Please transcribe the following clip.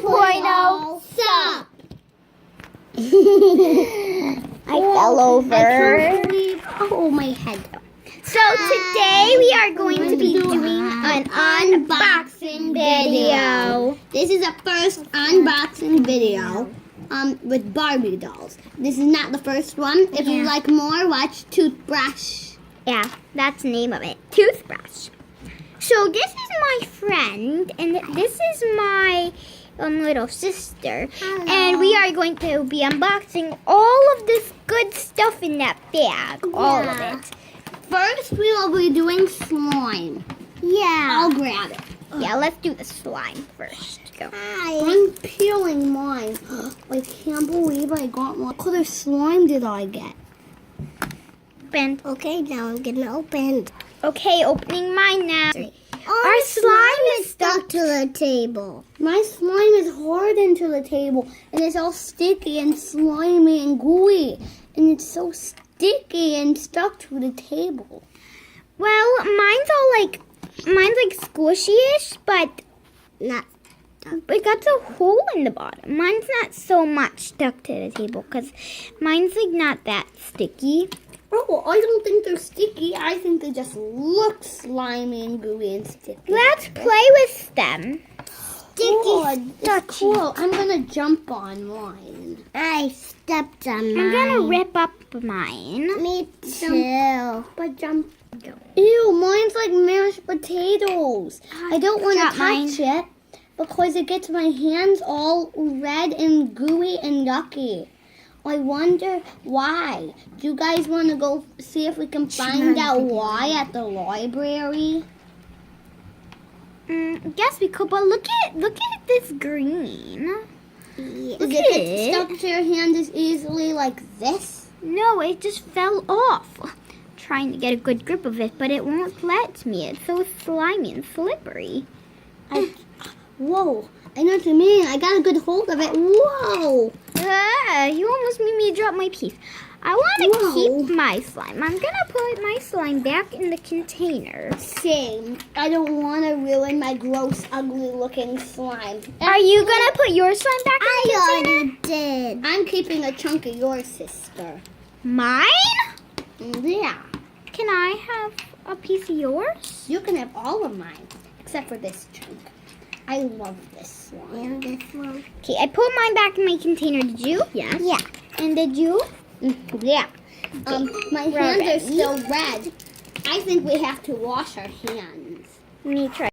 2.0. Stop. I fell over. I can't believe. Oh, my head. So today we are going to be doing an unboxing video. This is the first unboxing video with Barbie dolls. This is not the first one. If you like more, watch Toothbrush. Yeah, that's the name of it. Toothbrush. So this is my friend, and this is my little sister. Hello. And we are going to be unboxing all of this good stuff in that bag. All of it. First, we will be doing slime. Yeah. I'll grab it. Yeah, let's do the slime first. Go. I'm peeling mine. I can't believe I got one. What color slime did I get? Open. Okay, now I'm gonna open. Okay, opening mine now. Our slime is stuck to the table. My slime is hardened to the table, and it's all sticky and slimy and gooey, and it's so sticky and stuck to the table. Well, mine's like squishy-ish, but Not. it got a hole in the bottom. Mine's not so much stuck to the table because mine's like not that sticky. Oh, I don't think they're sticky. I think they just look slimy and gooey and sticky. Let's play with them. That's cool. I'm gonna jump on mine. I stepped on I'm gonna rip up mine. Me too. But jump. Ew, mine's like mashed potatoes. I don't want to Got mine. touch it because it gets my hands all red and gooey and yucky. I wonder why. Do you guys want to go see if we can find out why at the library? Guess we could, but look at this green. Does Look it at get it. stuck to your hand as easily like this? No, it just fell off. Trying to get a good grip of it, but it won't let me. It's so slimy and slippery. Whoa, I know what you mean. I got a good hold of it. Whoa. You almost made me drop my piece. I want to Whoa. keep my slime. I'm gonna put my slime back in the container. Same. I don't want to ruin my gross, ugly-looking slime. Are you gonna put your slime back in the container? already did. I'm keeping a chunk of yours, sister. Mine? Yeah. Can I have a piece of yours? You can have all of mine, except for this chunk. I love this one. And this one. Okay, I put mine back in my container. Did you? Yes. Yeah. And did you? Yeah. My hands Ready? are still red. I think we have to wash our hands. Let me try.